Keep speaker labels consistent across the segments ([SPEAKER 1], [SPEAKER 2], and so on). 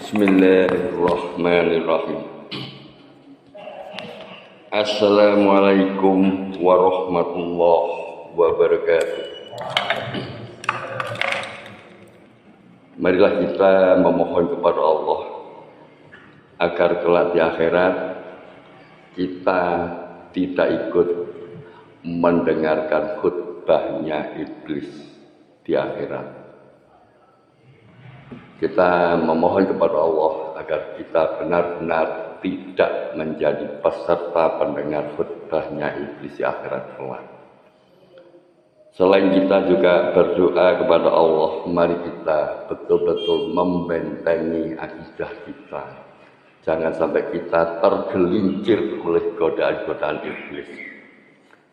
[SPEAKER 1] Bismillahirrahmanirrahim. Assalamualaikum warahmatullahi wabarakatuh. Marilah kita memohon kepada Allah agar kelak di akhirat kita tidak ikut mendengarkan khutbahnya iblis di akhirat. Kita memohon kepada Allah agar kita benar-benar tidak menjadi peserta pendengar khutbahnya iblis di akhirat kelak. Selain kita juga berdoa kepada Allah, mari kita betul-betul membentengi akidah kita. Jangan sampai kita tergelincir oleh godaan-godaan iblis.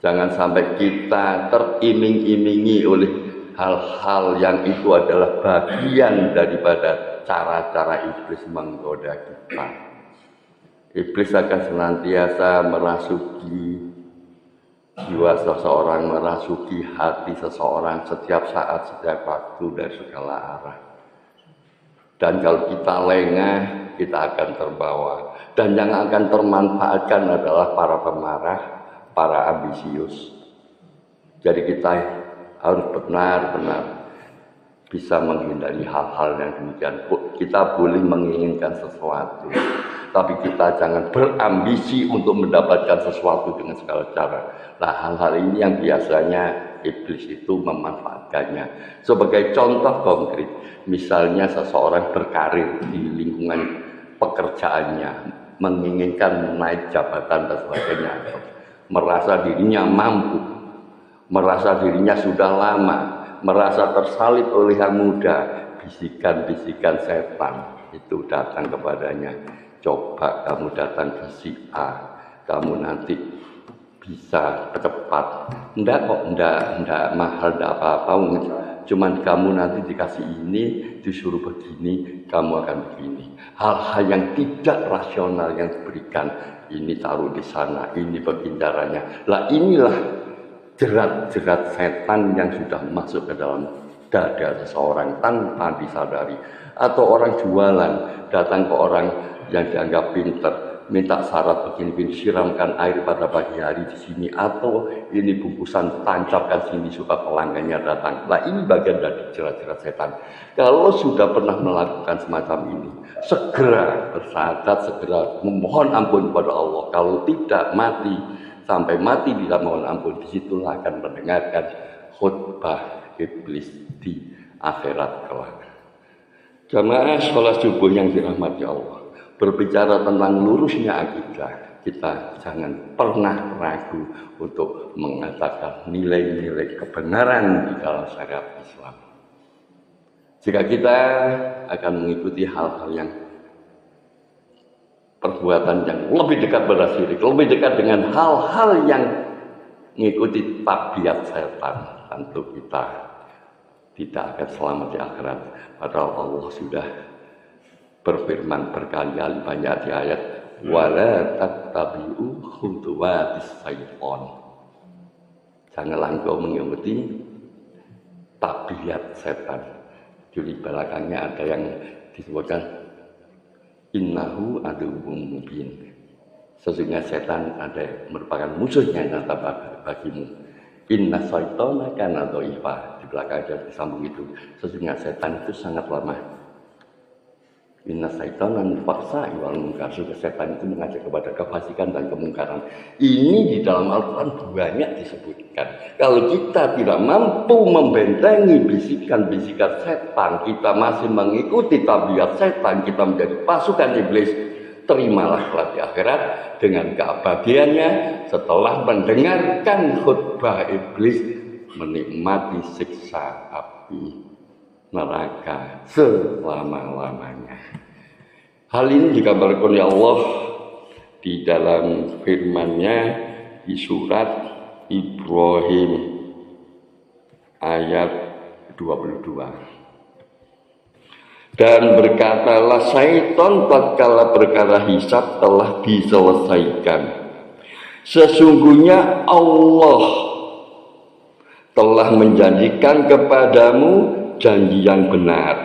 [SPEAKER 1] Jangan sampai kita teriming-imingi oleh hal-hal yang itu adalah bagian daripada cara-cara iblis menggoda kita. Iblis akan senantiasa merasuki jiwa seseorang, merasuki hati seseorang setiap saat, setiap waktu dari segala arah. Dan kalau kita lengah, kita akan terbawa. Dan yang akan termanfaatkan adalah para pemarah, para ambisius. Jadi kita harus benar-benar bisa menghindari hal-hal yang demikian. Kita boleh menginginkan sesuatu, tapi kita jangan berambisi untuk mendapatkan sesuatu dengan segala cara. Nah, hal-hal ini yang biasanya iblis itu memanfaatkannya. Sebagai contoh konkret, misalnya seseorang berkarir di lingkungan pekerjaannya, menginginkan naik jabatan dan sebagainya, merasa dirinya mampu, merasa dirinya sudah lama, merasa tersalib oleh yang muda, bisikan-bisikan setan itu datang kepadanya. Coba kamu datang ke si A, kamu nanti bisa cepat. Enggak kok, enggak mahal, enggak apa-apa. Cuman kamu nanti dikasih ini, disuruh begini, kamu akan begini. Hal-hal yang tidak rasional yang diberikan, ini taruh di sana, ini begini caranya. Lah inilah jerat-jerat setan yang sudah masuk ke dalam dada seseorang tanpa disadari. Atau orang jualan datang ke orang yang dianggap pintar, minta syarat begini, siramkan air pada pagi hari di sini, atau ini bungkusan tancapkan sini supaya pelanggannya datang. Nah, ini bagian dari jerat-jerat setan. Kalau sudah pernah melakukan semacam ini, segera bersahadat, segera memohon ampun kepada Allah. Kalau tidak, mati. Sampai mati bila mohon ampun, disitulah akan mendengarkan khutbah iblis di akhirat kelak. Jamaah sholat subuh yang dirahmati Allah, berbicara tentang lurusnya akidah, kita jangan pernah ragu untuk mengatakan nilai-nilai kebenaran di dalam syariat Islam. Jika kita akan mengikuti hal-hal yang perbuatan yang lebih dekat pada syirik, lebih dekat dengan hal-hal yang mengikuti tabiat setan, tentu kita tidak akan selamat di akhirat. Padahal Allah sudah berfirman berkali-kali banyak di ayat, wala tattabi'u khutuwatis syaitan. Janganlah engkau mengikuti tabiat setan. Di belakangnya ada yang disebutkan innahu aduwwum mubin. Sesungguhnya setan merupakan musuhnya yang nyata bagimu. Inna syaitana kana dhaifa. Di belakang ada disambung itu. Sesungguhnya setan itu sangat lemah. Inna syaitana faksa wal munkar. Setan itu mengajak kepada kefasikan dan kemungkaran. Ini di dalam Al-Quran banyak disebutkan. Kalau kita tidak mampu membentengi bisikan-bisikan setan, kita masih mengikuti tabiat setan, kita menjadi pasukan iblis, terimalah kelak di akhirat dengan keabadiannya setelah mendengarkan khutbah iblis, menikmati siksa api neraka selama-lamanya. Hal ini dikabarkan oleh Allah di dalam firman-Nya di surat Ibrahim ayat 22. Dan berkatalah syaitan tatkala perkara hisab telah diselesaikan, sesungguhnya Allah telah menjanjikan kepadamu janji yang benar,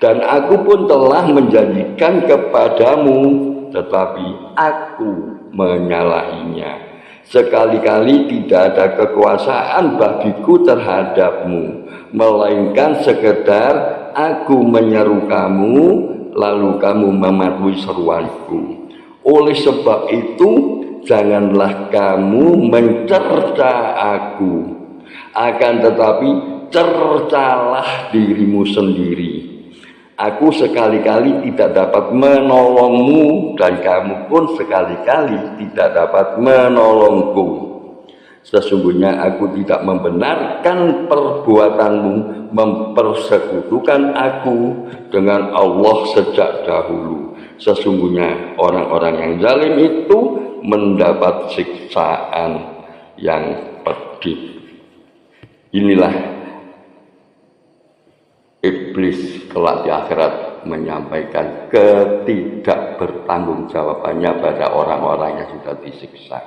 [SPEAKER 1] Dan aku pun telah menjanjikan kepadamu, tetapi aku menyalahinya. Sekali-kali tidak ada kekuasaan bagiku terhadapmu, melainkan sekedar aku menyeru kamu, lalu kamu mematuhi seruanku. Oleh sebab itu, janganlah kamu mencerca aku, akan tetapi cercalah dirimu sendiri. Aku sekali-kali tidak dapat menolongmu, dan kamu pun sekali-kali tidak dapat menolongku. Sesungguhnya aku tidak membenarkan perbuatanmu mempersekutukan aku dengan Allah sejak dahulu. Sesungguhnya orang-orang yang zalim itu mendapat siksaan yang pedih. Inilah iblis kelak di akhirat menyampaikan ketidakbertanggungjawabannya pada orang-orang yang sudah disiksa.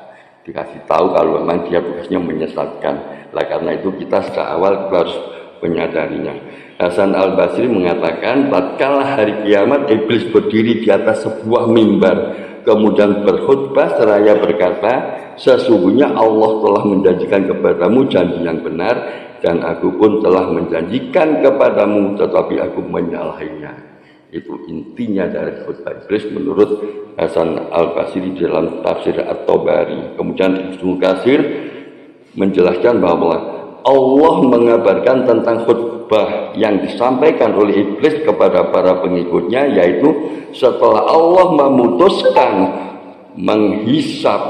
[SPEAKER 1] Dikasih tahu kalau memang dia tugasnya menyesatkan. Lah karena itu kita sejak awal harus menyadarinya. Hasan Al-Basri mengatakan, tatkala hari kiamat iblis berdiri di atas sebuah mimbar, kemudian berkhutbah seraya berkata, sesungguhnya Allah telah menjanjikan kepadamu janji yang benar, dan aku pun telah menjanjikan kepadamu, tetapi aku menyalahinya. Itu intinya dari khutbah iblis menurut Hasan Al-Basri dalam tafsir At-Tabari. Kemudian Ibnu Katsir menjelaskan bahwa Allah mengabarkan tentang khutbah yang disampaikan oleh iblis kepada para pengikutnya, yaitu setelah Allah memutuskan menghisap.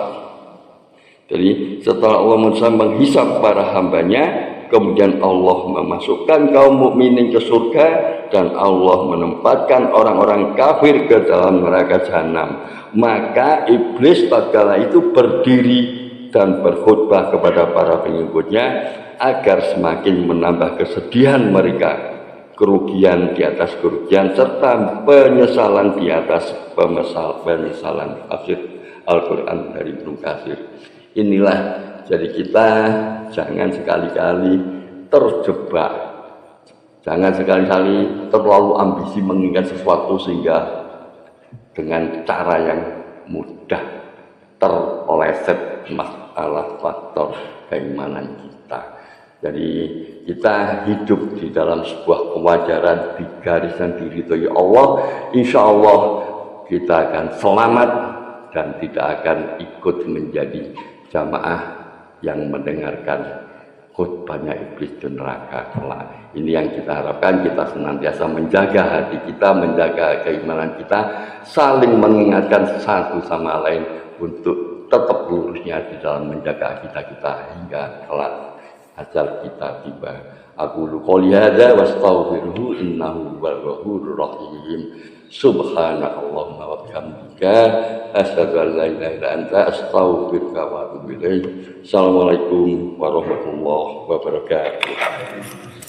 [SPEAKER 1] Jadi setelah Allah memutuskan menghisap para hambanya, kemudian Allah memasukkan kaum mukminin ke surga, dan Allah menempatkan orang-orang kafir ke dalam neraka jahanam. Maka iblis tatkala itu berdiri dan berkhutbah kepada para pengikutnya agar semakin menambah kesedihan mereka, kerugian di atas kerugian, serta penyesalan di atas penyesalan. Tafsir Al-Quran dari Ibnu Katsir. Inilah, jadi kita jangan sekali-kali terjebak, jangan sekali-kali terlalu ambisi menginginkan sesuatu sehingga dengan cara yang mudah terpeleset masalah faktor keimanan kita. Jadi kita hidup di dalam sebuah kewajaran di garisan diridhoi Allah, insya Allah kita akan selamat dan tidak akan ikut menjadi jamaah yang mendengarkan khutbahnya iblis di neraka kelak. Ini yang kita harapkan, kita senantiasa menjaga hati kita, menjaga keimanan kita, saling mengingatkan satu sama lain untuk tetap lurusnya di dalam menjaga kita hingga kelak ajal kita tiba. Aku qouli hadza wastaghfiruhu innahu huwal ghafurur rahim. Subhanallahumma wa bihamdika asyhadu an la ilaha illa anta astaghfiruka wa atubu ilaik. Assalamualaikum warahmatullahi wabarakatuh.